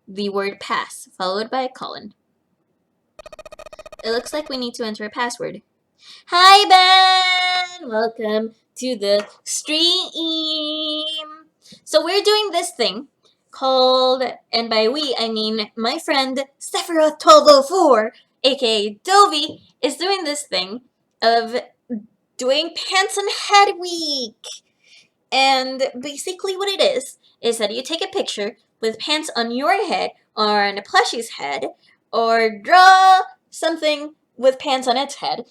the word pass, followed by a colon. It looks like we need to enter a password. Hi, Ben! Welcome to the stream! So we're doing this thing called, and by we, I mean my friend Sephiroth1204, aka Dovey, is doing this thing of doing Pants and Head Week. And basically what it is that you take a picture with pants on your head or on a plushie's head, or draw something with pants on its head,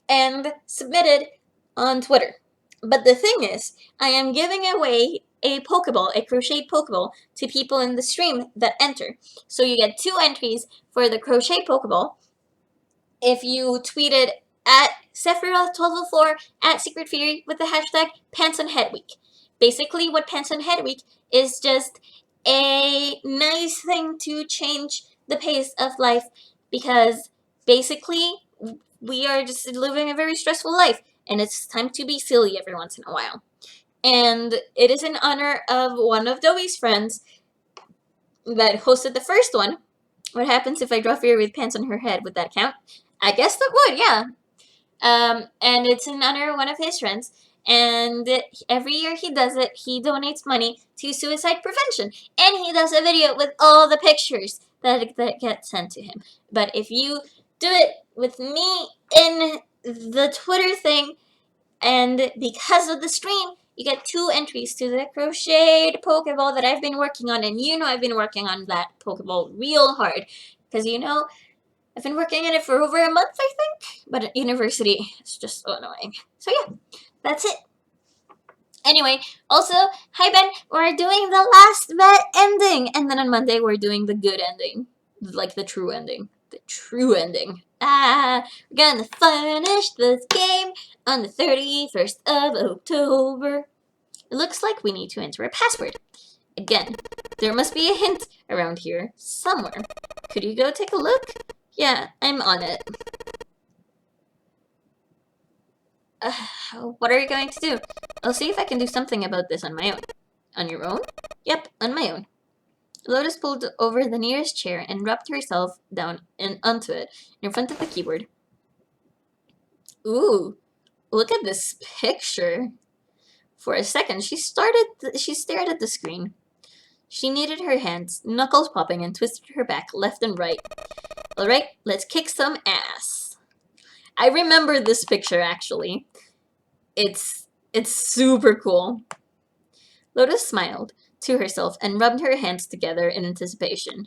and submit it on Twitter. But the thing is, I am giving away a Pokeball, a crocheted Pokeball, to people in the stream that enter. So you get 2 entries for the crochet Pokeball if you tweet it at Sephiroth1204 at SecretFiri with the hashtag Pants and Head Week. Basically, what Pants and Head Week is just a nice thing to change the pace of life, because basically we are just living a very stressful life, and it's time to be silly every once in a while. And it is in honor of one of Dovey's friends that hosted the first one. What happens if I draw Fury with pants on her head? Would that count? I guess that would, yeah. And it's in honor of one of his friends. And every year he does it, he donates money to suicide prevention. And he does a video with all the pictures that get sent to him. But if you do it with me in the Twitter thing, and because of the stream, you get 2 entries to the crocheted Pokeball that I've been working on. And you know I've been working on that Pokeball real hard, because you know I've been working on it for over a month, I think. But at university, it's just so annoying. So yeah, that's it. Anyway, also, hi Ben, we're doing the last bet ending. And then on Monday, we're doing the good ending. Like the true ending. The true ending. We're gonna finish this game on the 31st of October. It looks like we need to enter a password. Again, there must be a hint around here somewhere. Could you go take a look? Yeah, I'm on it. What are you going to do? I'll see if I can do something about this on my own. On your own? Yep, on my own. Lotus pulled over the nearest chair and rubbed herself down and onto it in front of the keyboard. Ooh, look at this picture. For a second, she stared at the screen. She kneaded her hands, knuckles popping, and twisted her back left and right. Alright, let's kick some ass. I remember this picture, actually. It's super cool. Lotus smiled to herself and rubbed her hands together in anticipation.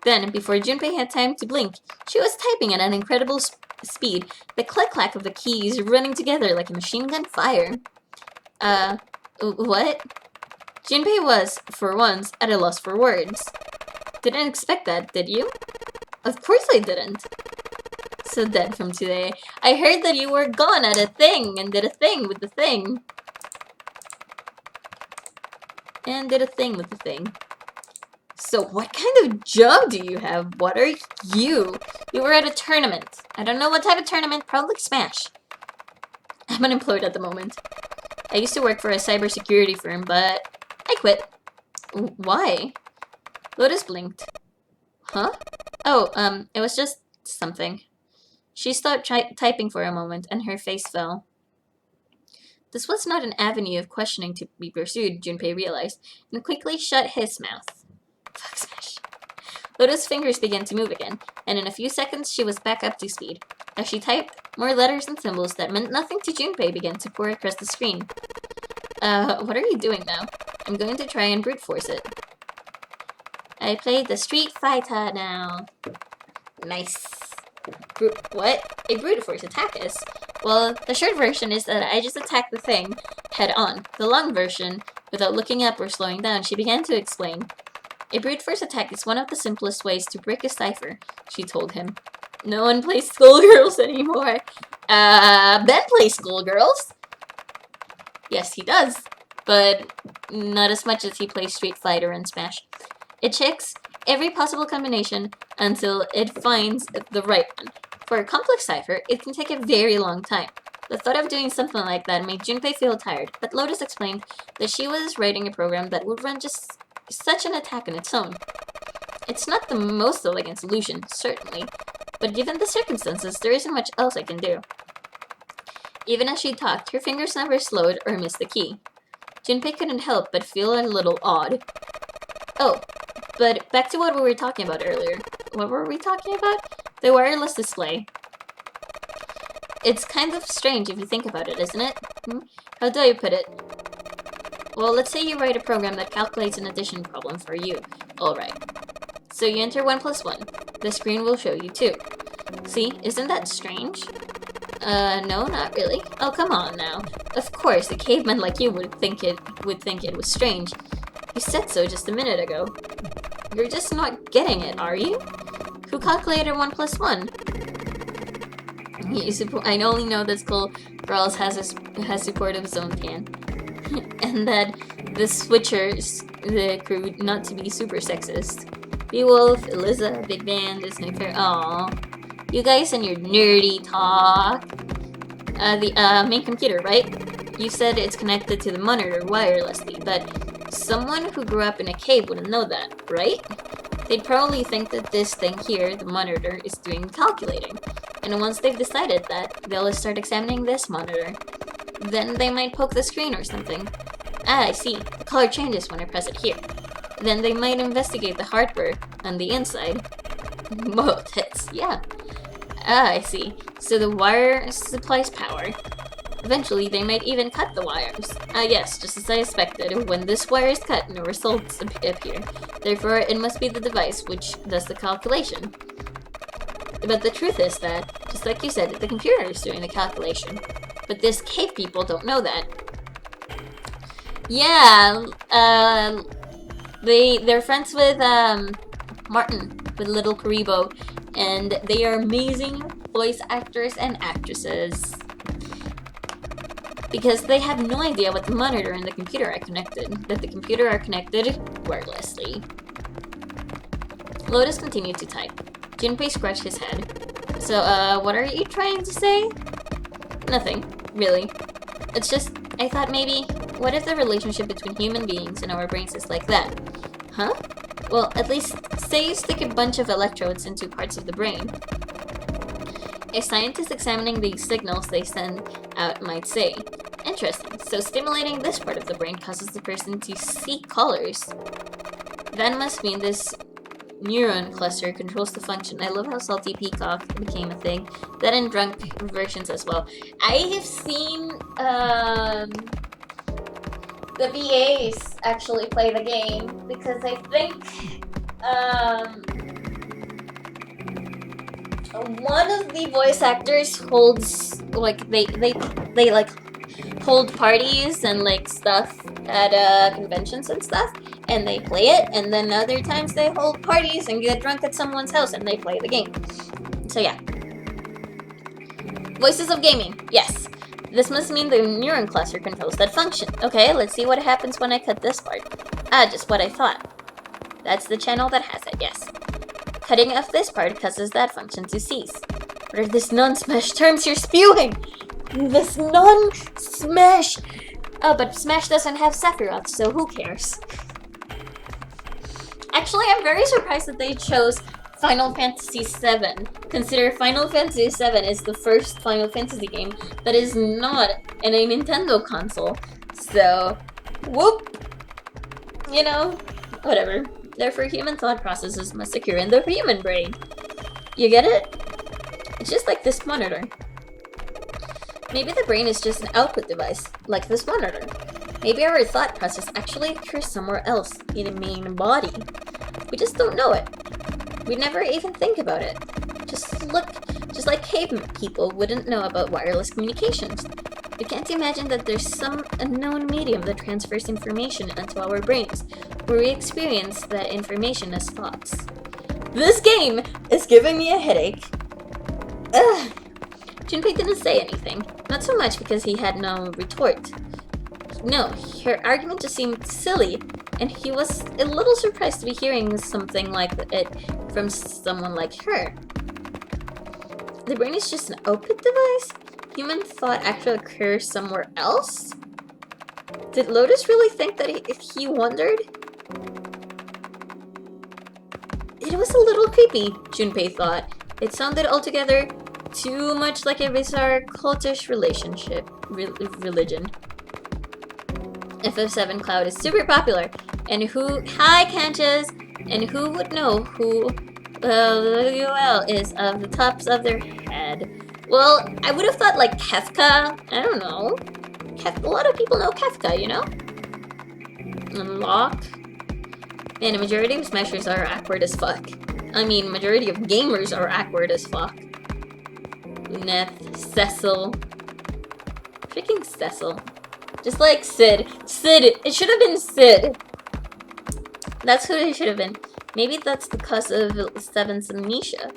Then, before Junpei had time to blink, she was typing at an incredible speed, the click-clack of the keys running together like a machine gun fire. What? Junpei was, for once, at a loss for words. Didn't expect that, did you? Of course I didn't. So then from today, I heard that you were gone at a thing and did a thing with the thing. And did a thing with the thing. So what kind of job do you have? What are you? You were at a tournament. I don't know what type of tournament, probably Smash. I'm unemployed at the moment. I used to work for a cybersecurity firm, but I quit. Why? Lotus blinked. Huh? Oh, it was just something. She stopped typing for a moment, and her face fell. This was not an avenue of questioning to be pursued, Junpei realized, and quickly shut his mouth. Fuck Smash. Lotus' fingers began to move again, and in a few seconds she was back up to speed. As she typed, more letters and symbols that meant nothing to Junpei began to pour across the screen. What are you doing now? I'm going to try and brute force it. I played the Street Fighter now. Nice. What a brute force attack is? Well, the short version is that I just attacked the thing head on. The long version, without looking up or slowing down, she began to explain. A brute force attack is one of the simplest ways to break a cipher, she told him. No one plays Skullgirls anymore. Ben plays Skullgirls. Yes, he does. But not as much as he plays Street Fighter and Smash. It checks every possible combination until it finds the right one. For a complex cipher, it can take a very long time. The thought of doing something like that made Junpei feel tired, but Lotus explained that she was writing a program that would run just such an attack on its own. It's not the most elegant solution, certainly, but given the circumstances, there isn't much else I can do. Even as she talked, her fingers never slowed or missed the key. Junpei couldn't help but feel a little odd. Oh, but back to what we were talking about earlier. What were we talking about? The wireless display. It's kind of strange if you think about it, isn't it? How do I put it? Well, let's say you write a program that calculates an addition problem for you. Alright. So you enter 1 plus 1. The screen will show you 2. See, isn't that strange? No, not really. Oh, come on now. Of course, a caveman like you would think it was strange. You said so just a minute ago. You're just not getting it, are you? Who calculated 1 plus 1? I only know that Skull Brawls has support of his own can. And that the switchers, the crew, not to be super sexist. Beowulf, Eliza, Big Band, Disney Fair. Aww. You guys and your nerdy talk. The main computer, right? You said it's connected to the monitor wirelessly, but someone who grew up in a cave wouldn't know that, right? They'd probably think that this thing here, the monitor, is doing calculating. And once they've decided that, they'll start examining this monitor. Then they might poke the screen or something. Ah, I see. The color changes when I press it here. Then they might investigate the hardware on the inside. Whoa, tits, yeah. Ah, I see. So the wire supplies power. Eventually, they might even cut the wires. Ah, yes, just as I expected. When this wire is cut, no results appear. Therefore, it must be the device which does the calculation. But the truth is that, just like you said, the computer is doing the calculation. But this cave people don't know that. Yeah, they're friends with, Martin, with Little Karibo, and they are amazing voice actors and actresses. Because they have no idea what the monitor and the computer are connected, that the computer are connected wirelessly. Lotus continued to type. Junpei scratched his head. So, what are you trying to say? Nothing, really. It's just, I thought maybe, what if the relationship between human beings and our brains is like that? Huh? Well, at least, say you stick a bunch of electrodes into parts of the brain. A scientist examining the signals they send out might say, interesting, so stimulating this part of the brain causes the person to see colors. That must mean this neuron cluster controls the function. I love how Salty Peacock became a thing. That in drunk versions as well. I have seen the VAs actually play the game because I think one of the voice actors holds like they like hold parties and like stuff at conventions and stuff, and they play it, and then other times they hold parties and get drunk at someone's house and they play the game. So yeah. Voices of gaming, yes. This must mean the neuron cluster controls that function. Okay, let's see what happens when I cut this part. Ah, just what I thought. That's the channel that has it, yes. Cutting off this part causes that function to cease. What are these non-Smash terms you're spewing? This non-Smash! Oh, but Smash doesn't have Sephiroth, so who cares? Actually, I'm very surprised that they chose Final Fantasy VII. Consider Final Fantasy VII is the first Final Fantasy game that is not in a Nintendo console. So, whoop! You know, whatever. Therefore, human thought processes must occur in the human brain. You get it? It's just like this monitor. Maybe the brain is just an output device, like this monitor. Maybe our thought process actually occurs somewhere else in the main body. We just don't know it. We never even think about it. Just like caveman people wouldn't know about wireless communications. We can't imagine that there's some unknown medium that transfers information into our brains, where we experience that information as thoughts. This game is giving me a headache. Ugh. Junpei didn't say anything. Not so much because he had no retort. No, her argument just seemed silly, and he was a little surprised to be hearing something like it from someone like her. The brain is just an output device? Human thought actually occurs somewhere else? Did Lotus really think that he wondered? It was a little creepy, Junpei thought. It sounded altogether too much like a bizarre cultish religion. FF7 Cloud is super popular, and hi Kanchas, and who would know who UL is of the tops of their head? Well, I would have thought like Kefka, I don't know. A lot of people know Kefka, you know? Unlock. Man, the majority of smashers are awkward as fuck. I mean, majority of gamers are awkward as fuck. Neth, Cecil. Freaking Cecil. Just like Sid. Sid! It should have been Sid! That's who it should have been. Maybe that's the cause of Seven's amnesia.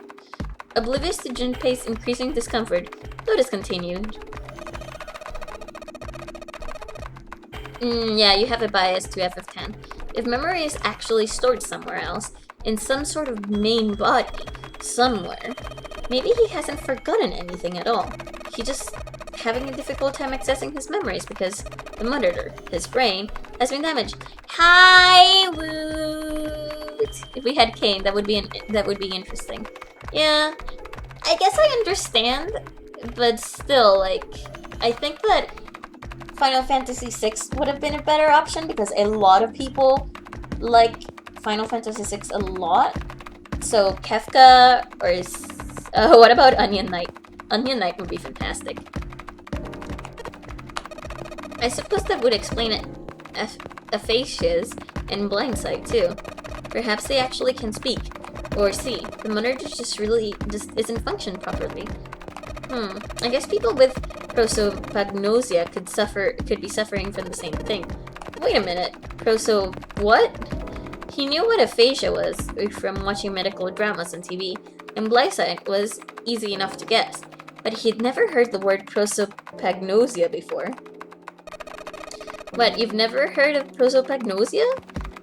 Oblivious to Junpei's increasing discomfort, Lotus continued. Yeah, you have a bias to FF10. If memory is actually stored somewhere else, in some sort of main body, somewhere, maybe he hasn't forgotten anything at all. He's just having a difficult time accessing his memories because the monitor, his brain, has been damaged. Hi, Woot! If we had Kane, that would be interesting. Yeah, I guess I understand, but still, like, I think that Final Fantasy VI would have been a better option because a lot of people like Final Fantasy VI a lot. So Kefka or what about Onion Knight? Onion Knight would be fantastic. I suppose that would explain it. Aphasias and Blindsight too. Perhaps they actually can speak or see. The monitor just isn't functioning properly. I guess people with prosopagnosia could be suffering from the same thing. Wait a minute. What? He knew what aphasia was from watching medical dramas on TV, and Blindsight was easy enough to guess, but he'd never heard the word prosopagnosia before. What, you've never heard of prosopagnosia?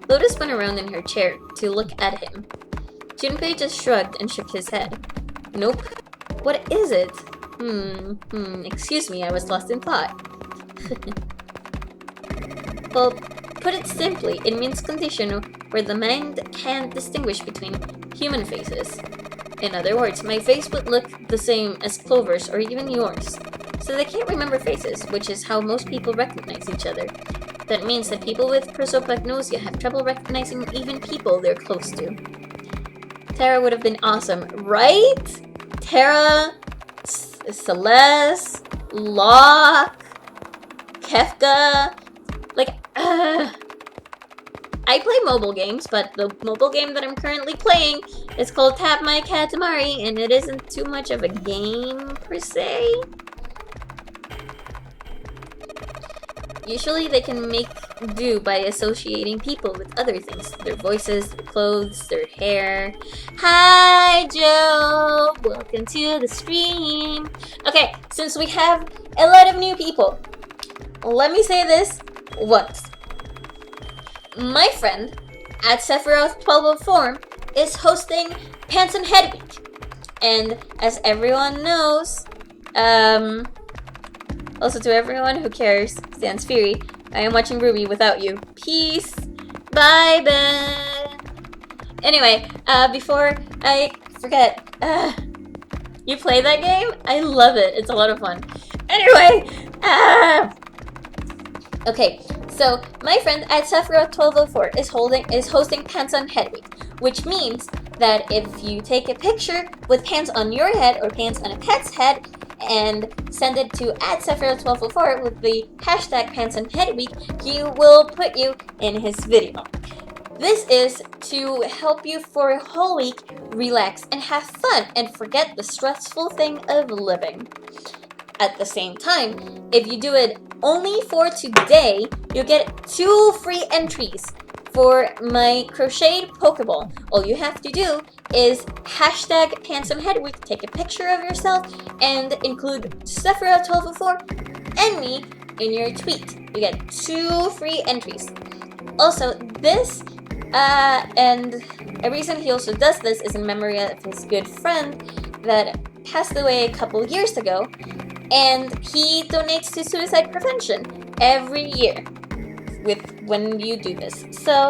Lotus spun around in her chair to look at him. Junpei just shrugged and shook his head. Nope. What is it? Excuse me, I was lost in thought. Well, put it simply, it means condition where the mind can't distinguish between human faces. In other words, my face would look the same as Clover's or even yours. So they can't remember faces, which is how most people recognize each other. That means that people with prosopagnosia have trouble recognizing even people they're close to. Terra would have been awesome, right? Terra, Celeste, Locke, Kefka, like, I play mobile games, but the mobile game that I'm currently playing is called Tap My Katamari, and it isn't too much of a game, per se. Usually they can make do by associating people with other things. Their voices, their clothes, their hair. Hi, Joe! Welcome to the stream. Okay, since we have a lot of new people, let me say this once. My friend at Sephiroth1204 is hosting Pants and Head Week. And as everyone knows, also to everyone who cares, SecretFiri, I am watching Ruby without you. Peace. Bye, Ben. Anyway, before I forget, you play that game? I love it. It's a lot of fun. Anyway, okay, so my friend at Sephiroth1204 is hosting Pants on Head Week, which means that if you take a picture with pants on your head or pants on a pet's head and send it to @Sephiroth1204 with the hashtag Pants on Head Week, he will put you in his video. This is to help you for a whole week relax and have fun and forget the stressful thing of living. At the same time, if you do it only for today, you'll get 2 free entries for my crocheted Pokeball. All you have to do is hashtag Pants on Head Week, take a picture of yourself, and include Sephiroth1204 and me in your tweet. You get 2 free entries. Also, this, and a reason he also does this is in memory of his good friend that passed away a couple years ago, and he donates to suicide prevention every year when you do this. So